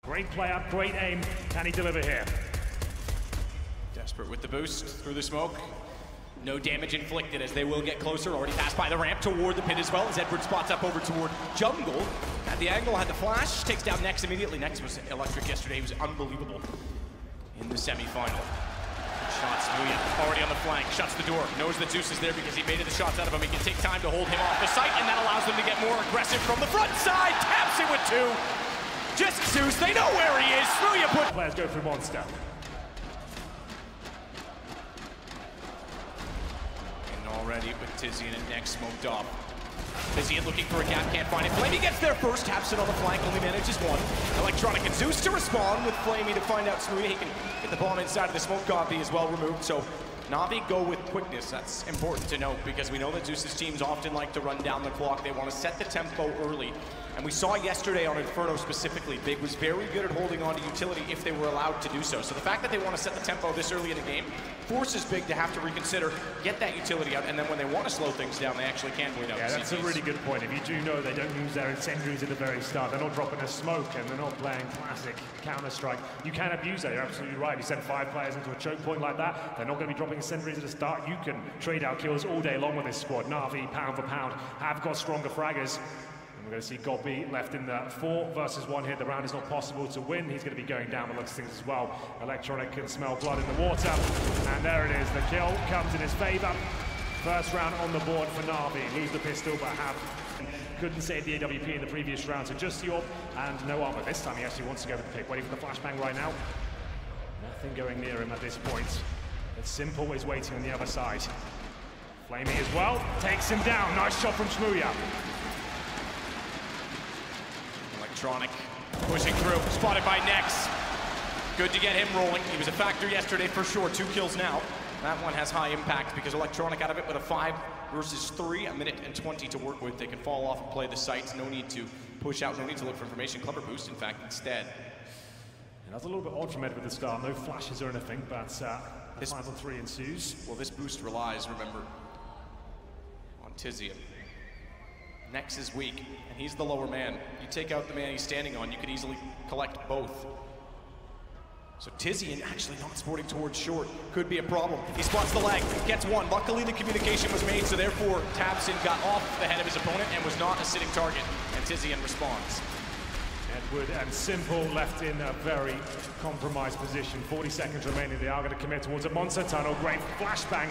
Great play up, great aim. Can he deliver here? Desperate with the boost through the smoke. No damage inflicted as they will get closer. Already passed by the ramp toward the pit as well as Edward spots up over toward Jungle. At the angle, had the flash, takes down Nex immediately. Nex was electric yesterday. He was unbelievable in the semi-final. Shots, Muya already on the flank, shuts the door. Knows that Zeus is there because he baited the shots out of him. He can take time to hold him off the site, and that allows them to get more aggressive from the front side. Taps it with two. Just Zeus, they know where he is. Muya put... Players go through Monster. Already with Tizian and Nex smoked off. Tizian looking for a gap, can't find it. Flamey gets there first, taps it on the flank, only manages one. Electronic and Zeus to respond with Flamey to find out Smoothie. He can get the bomb inside of the smoke copy as well removed. So NaVi go with quickness. That's important to note because we know that Zeus's teams often like to run down the clock. They want to set the tempo early. And we saw yesterday on Inferno specifically, Big was very good at holding on to utility if they were allowed to do so. So the fact that they want to set the tempo this early in the game forces Big to have to reconsider, get that utility out, and then when they want to slow things down, they actually can win out. Yeah, that's a really good point. If you do know they don't use their incendiaries at the very start, they're not dropping a smoke and they're not playing classic Counter-Strike, you can abuse that. You're absolutely right. You send 5 players into a choke point like that, they're not going to be dropping incendiaries at the start. You can trade out kills all day long with this squad. NaVi, pound for pound, have got stronger fraggers. We're going to see Gobby left in the 4 versus 1 here. The round is not possible to win. He's going to be going down the looks of things as well. Electronic can smell blood in the water. And there it is. The kill comes in his favor. First round on the board for NaVi. Lose the pistol, but couldn't save the AWP in the previous round. So just Yorp and no armor. This time he actually wants to go for the pick. Waiting for the flashbang right now. Nothing going near him at this point. But Simple is waiting on the other side. Flamey as well. Takes him down. Nice shot from Shmuya. Electronic pushing through, spotted by Nex. Good to get him rolling. He was a factor yesterday for sure. 2 kills now. That one has high impact because Electronic out of it with a 5 versus 3, a minute and 20 to work with. They can fall off and play the sites. No need to push out, no need to look for information. Clever boost, in fact, instead. And that's a little bit odd from Ed with the start. No flashes or anything, but this 5 on 3 ensues. Well, this boost relies, remember, on Tizian. Nex is weak, and he's the lower man. You take out the man he's standing on, you could easily collect both. So Tizian actually not sporting towards short could be a problem. He spots the leg, gets one. Luckily the communication was made, so therefore Tabson got off the head of his opponent and was not a sitting target, and Tizian responds. Edward and Simple left in a very compromised position. 40 seconds remaining. They are going to commit towards a monster tunnel. Great flashbang.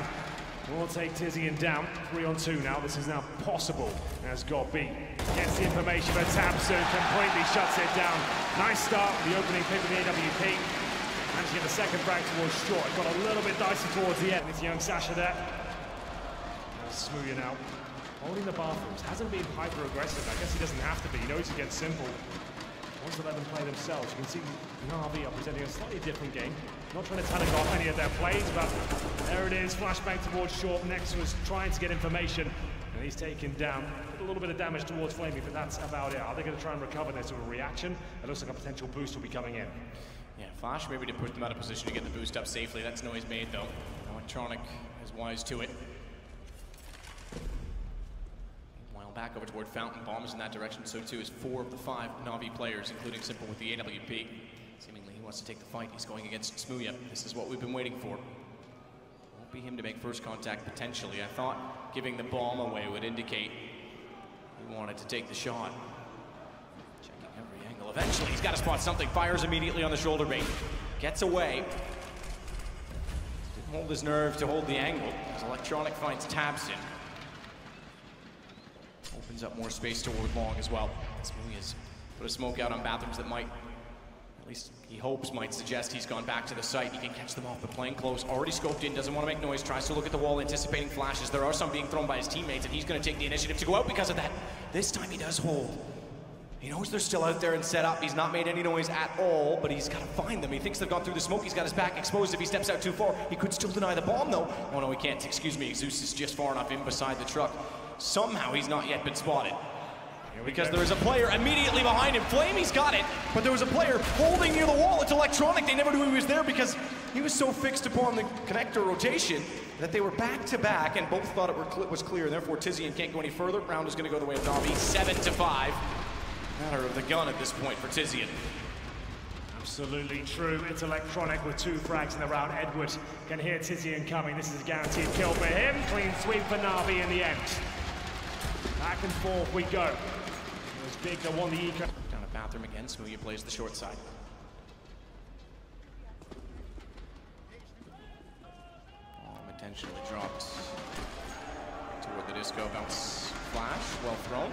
We'll take Tizian down. 3 on 2 now. This is now possible as Gobby gets the information, but Tabson completely shuts it down. Nice start. The opening pick with the AWP. Managed to get the second frag towards short. It got a little bit dicey towards the end. It's young Sasha there. Smoothie now holding the bathrooms. Hasn't been hyper aggressive. I guess he doesn't have to be. He knows he gets Simple. Wants to let them play themselves. You can see NaVi are presenting a slightly different game. Not trying to tally off any of their plays, but there it is. Flashbang towards short. Nex was trying to get information, and he's taken down. A little bit of damage towards Flamey, but that's about it. Are they going to try and recover this with a reaction? It looks like a potential boost will be coming in. Yeah, Flash maybe to put them out of position to get the boost up safely. That's noise made, though. Electronic is wise to it. Back over toward Fountain. Bombs in that direction, so too is 4 of the 5 NaVi players, including Simple with the AWP. Seemingly he wants to take the fight. He's going against Smooya. This is what we've been waiting for. Won't be him to make first contact, potentially. I thought giving the bomb away would indicate he wanted to take the shot. Checking every angle. Eventually he's got to spot something. Fires immediately on the shoulder bait. Gets away. Didn't hold his nerve to hold the angle as Electronic finds Tabson. Opens up more space toward long as well. Smooya's put a smoke out on bathrooms that might, at least he hopes, might suggest he's gone back to the site. He can catch them off, but playing close, already scoped in, doesn't want to make noise, tries to look at the wall, anticipating flashes. There are some being thrown by his teammates, and he's going to take the initiative to go out because of that. This time he does hold. He knows they're still out there and set up. He's not made any noise at all, but he's got to find them. He thinks they've gone through the smoke. He's got his back exposed. If he steps out too far, he could still deny the bomb, though. Oh, no, he can't. Excuse me. Zeus is just far enough in beside the truck. Somehow he's not yet been spotted. Because there is a player immediately behind him. Flamey's got it, but there was a player holding near the wall. It's Electronic. They never knew he was there because he was so fixed upon the connector rotation that they were back to back and both thought it was clear. Therefore, Tizian can't go any further. Round is going to go the way of NaVi. 7-5. Matter of the gun at this point for Tizian. Absolutely true. It's Electronic with 2 frags in the round. Edward can hear Tizian coming. This is a guaranteed kill for him. Clean sweep for NaVi in the end. Back and forth we go. It was big that won the eco. Down at bathroom again. Smooya plays the short side. Intentionally dropped toward the disco bounce flash. Well thrown.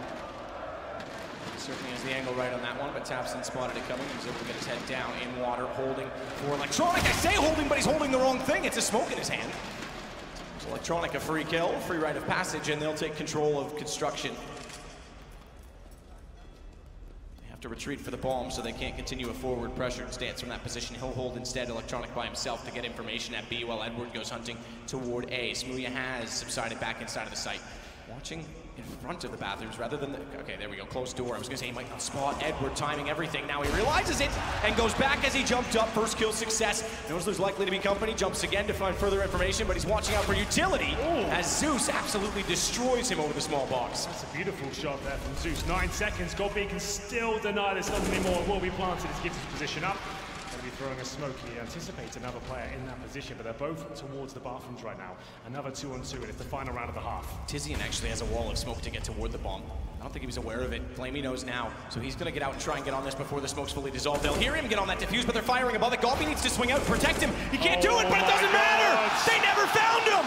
Certainly has the angle right on that one, but Tapson spotted it coming. He was able to get his head down in water, holding for Electronic. I say holding, but he's holding the wrong thing. It's a smoke in his hand. So Electronic a free kill, free rite of passage, and they'll take control of construction. They have to retreat for the bomb, so they can't continue a forward pressured stance from that position. He'll hold instead Electronic by himself to get information at B while Edward goes hunting toward A. Smooya has subsided back inside of the site. Watching in front of the bathrooms rather than the, okay, there we go, closed door. I was gonna say he might not spot Edward, timing everything. Now he realizes it and goes back as he jumped up. First kill success. Knows there's likely to be company, jumps again to find further information, but he's watching out for utility as Zeus absolutely destroys him over the small box. That's a beautiful shot there from Zeus. 9 seconds, Godby can still deny this doesn't anymore. It will be planted as he gives his position up. Going to be throwing a smoke. He anticipates another player in that position, but they're both towards the bathrooms right now. Another 2-on-2, and it's the final round of the half. Tizian actually has a wall of smoke to get toward the bomb. I don't think he was aware of it. Flamey knows now, so he's going to get out and try and get on this before the smoke's fully dissolved. They'll hear him get on that defuse, but they're firing above it. Godby needs to swing out and protect him. He can't do it, but it doesn't matter! They never found him!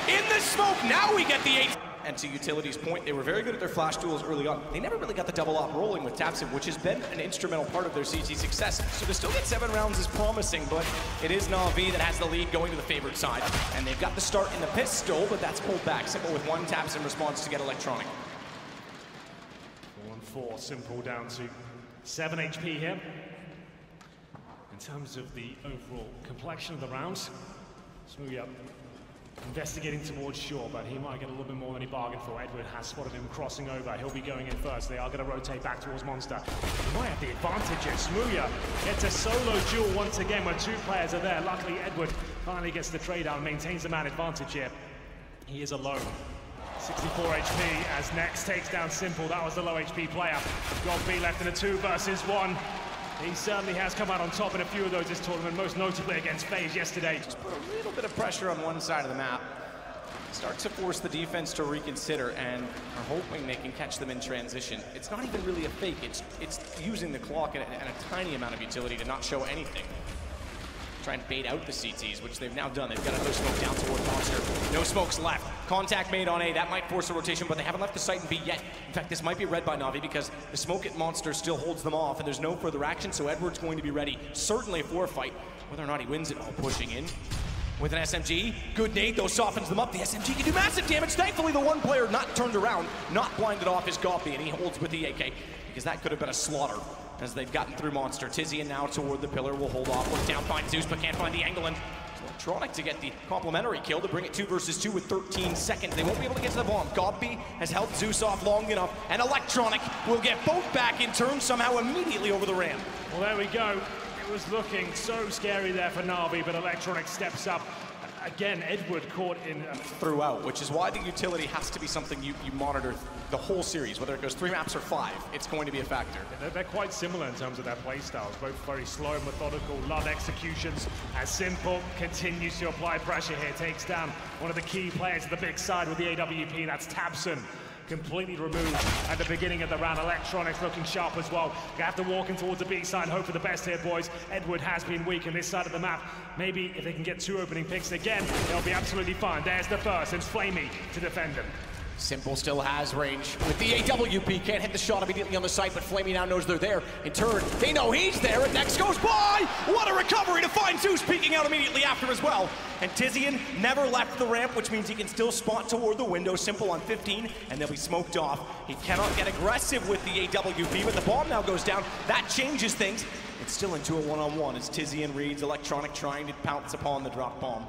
In the smoke, now we get the 8. And to Utility's point, they were very good at their flash duels early on. They never really got the double op rolling with Tapson, which has been an instrumental part of their CT success. So to still get 7 rounds is promising, but it is NaVi that has the lead going to the favored side. And they've got the start in the pistol, but that's pulled back. Simple with 1 Tapson response to get Electronic. 4-on-4, Simple down to 7 HP here. In terms of the overall complexion of the rounds, Smooya investigating towards Shaw, but he might get a little bit more than he bargained for. Edward has spotted him crossing over. He'll be going in first. They are going to rotate back towards Monster. He might have the advantage here. Smooya gets a solo duel once again where 2 players are there. Luckily, Edward finally gets the trade down, maintains the man advantage here. He is alone. 64 HP as Next takes down Simple. That was the low HP player. Godby left in a 2 versus 1. He certainly has come out on top in a few of those this tournament, most notably against FaZe yesterday. Just put a little bit of pressure on one side of the map. Start to force the defense to reconsider and are hoping they can catch them in transition. It's not even really a fake, it's using the clock and a tiny amount of utility to not show anything. Try and bait out the CTs, which they've now done. They've got another smoke down toward Monster. No smokes left. Contact made on A. That might force a rotation, but they haven't left the site in B yet. In fact, this might be read by NaVi because the smoke at Monster still holds them off, and there's no further action, so Edward's going to be ready. Certainly for a fight. Whether or not he wins it, pushing in with an SMG. Good nade, though, softens them up. The SMG can do massive damage. Thankfully, the one player not turned around, not blinded off is Godby, and he holds with the AK because that could have been a slaughter as they've gotten through Monster. Tizian now toward the pillar will hold off. Look down, find Zeus, but can't find the angle, and Electronic to get the complimentary kill to bring it 2 versus 2 with 13 seconds. They won't be able to get to the bomb. Godby has held Zeus off long enough, and Electronic will get both back in turn somehow immediately over the ramp. Well, there we go. It was looking so scary there for NaVi, but Electronic steps up. Again, Edward caught in throughout, which is why the utility has to be something you monitor the whole series. Whether it goes 3 maps or 5, it's going to be a factor. They're quite similar in terms of their play styles, both very slow, methodical, love executions. As Simple continues to apply pressure here, takes down one of the key players of the big side with the AWP, that's Tapson. Completely removed at the beginning of the round. Electronics looking sharp as well. You have to walk in towards the B side, hope for the best here, boys. Edward has been weak on this side of the map. Maybe if they can get 2 opening picks again, they'll be absolutely fine. There's the first, and it's Flamey to defend him. Simple still has range with the AWP. Can't hit the shot immediately on the site, but Flamey now knows they're there. In turn, they know he's there, and Next goes by! What a recovery to find Zeus peeking out immediately after as well. And Tizian never left the ramp, which means he can still spot toward the window. Simple on 15, and they'll be smoked off. He cannot get aggressive with the AWP, but the bomb now goes down. That changes things. It's still into a one-on-one as Tizian reads Electronic trying to pounce upon the drop bomb.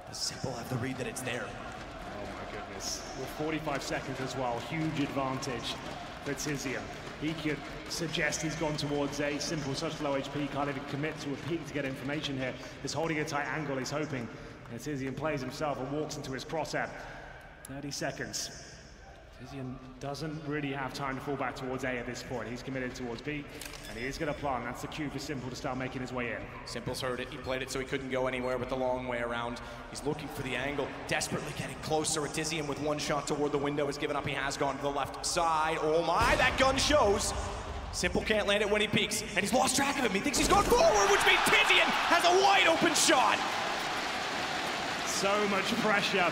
The Simple have the read that it's there. With 45 seconds as well, huge advantage for Tizian. He could suggest he's gone towards A. Simple, such low HP, can't even commit to a peek to get information here. He's holding a tight angle, he's hoping. And Tizian plays himself and walks into his crosshair. 30 seconds. Tizian doesn't really have time to fall back towards A at this point. He's committed towards B, and he is going to plant. That's the cue for Simple to start making his way in. Simple's heard it. He played it so he couldn't go anywhere with the long way around. He's looking for the angle, desperately getting closer. Tizian with one shot toward the window has given up. He has gone to the left side. Oh my, that gun shows. Simple can't land it when he peeks, and he's lost track of him. He thinks he's going forward, which means Tizian has a wide open shot. So much pressure.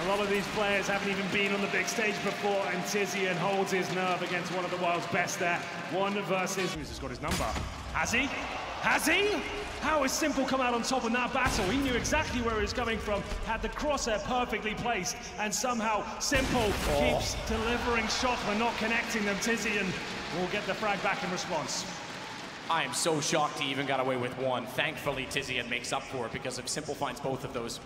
A lot of these players haven't even been on the big stage before, and Tizian holds his nerve against one of the world's best there. One versus... He's just got his number. Has he? Has he? How has Simple come out on top in that battle? He knew exactly where he was coming from, had the crosshair perfectly placed, and somehow Simple keeps delivering shots but not connecting them. Tizian will get the frag back in response. I am so shocked he even got away with one. Thankfully, Tizian makes up for it, because if Simple finds both of those,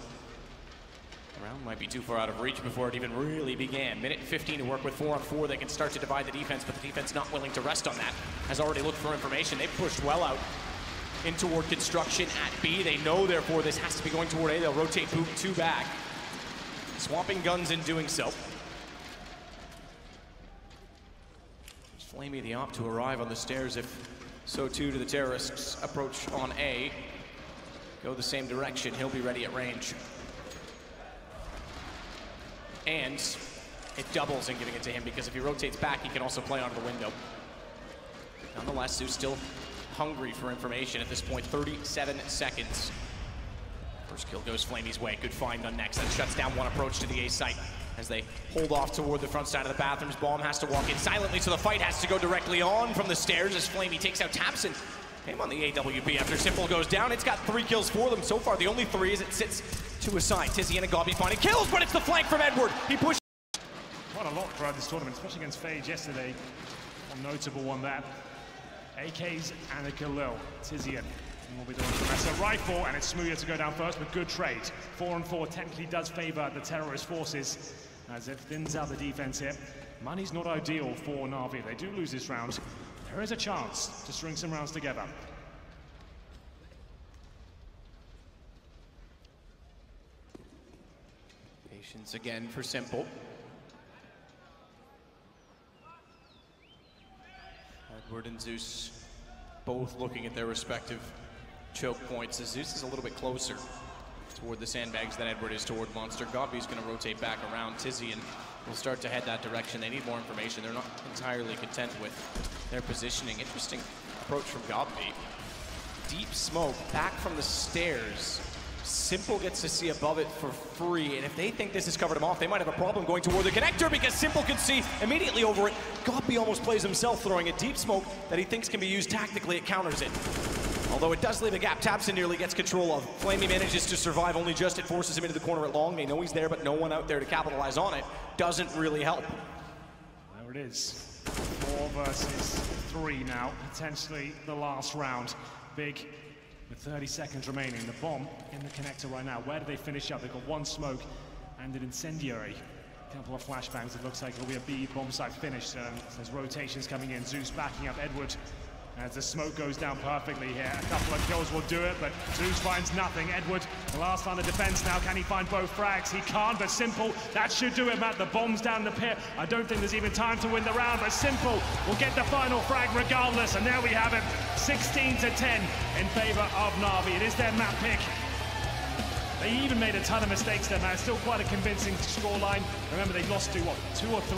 round might be too far out of reach before it even really began. Minute 15 to work with. 4-on-4. They can start to divide the defense, but the defense not willing to rest on that. Has already looked for information. They've pushed well out in toward construction at B. They know, therefore, this has to be going toward A. They'll rotate boot 2 back. Swapping guns in doing so. Flamey the op to arrive on the stairs, if so too do the terrorists approach on A. Go the same direction. He'll be ready at range. And it doubles in giving it to him, because if he rotates back, he can also play onto the window. Nonetheless, Zeus still hungry for information at this point. 37 seconds. First kill goes Flamey's way. Good find on next. That shuts down one approach to the A site as they hold off toward the front side of the bathrooms. Bomb has to walk in silently, so the fight has to go directly on from the stairs as Flamey takes out Tapson. Him on the AWP after Simple goes down. It's got 3 kills for them so far. The only 3 as it sits to a side. Tizian and Gobby finding kills, but it's the flank from Edward. He pushed. Quite a lot throughout this tournament, especially against FaZe yesterday. A notable one that. AKs and a Khalil. Tizian will be doing the rest. A rifle, and it's Smooya to go down first, but good trade. 4-on-4 technically does favor the terrorist forces as it thins out the defense here. Money's not ideal for NaVi. They do lose this round. There is a chance to string some rounds together. Patience again for Simple. Edward and Zeus both looking at their respective choke points, as Zeus is a little bit closer toward the sandbags than Edward is toward Monster. Gobby's going to rotate back around. Tizian will start to head that direction. They need more information. They're not entirely content with their positioning. Interesting approach from Gobby. Deep smoke back from the stairs. Simple gets to see above it for free, and if they think this has covered him off, they might have a problem going toward the connector, because Simple can see immediately over it. Gobby almost plays himself, throwing a deep smoke that he thinks can be used tactically. It counters it. Although it does leave a gap, Tapson nearly gets control of. Flamey manages to survive only just. It forces him into the corner at long. They know he's there, but no one out there to capitalize on it. Doesn't really help. There it is. 4 versus 3 now. Potentially the last round. Big with 30 seconds remaining. The bomb in the connector right now. Where do they finish up? They've got 1 smoke and an incendiary. A couple of flashbangs. It looks like it'll be a B bomb site finish. There's rotations coming in. Zeus backing up Edward as the smoke goes down perfectly here. A couple of kills will do it, but Zeus finds nothing. Edward, the last line of defense now. Can he find both frags? He can't, but Simple, that should do it, Matt. The bomb's down the pit. I don't think there's even time to win the round, but Simple will get the final frag regardless, and there we have it. 16-10 in favor of NaVi. It is their map pick. They even made a ton of mistakes there, man. It's still quite a convincing scoreline. Remember, they lost to, what, 2 or 3?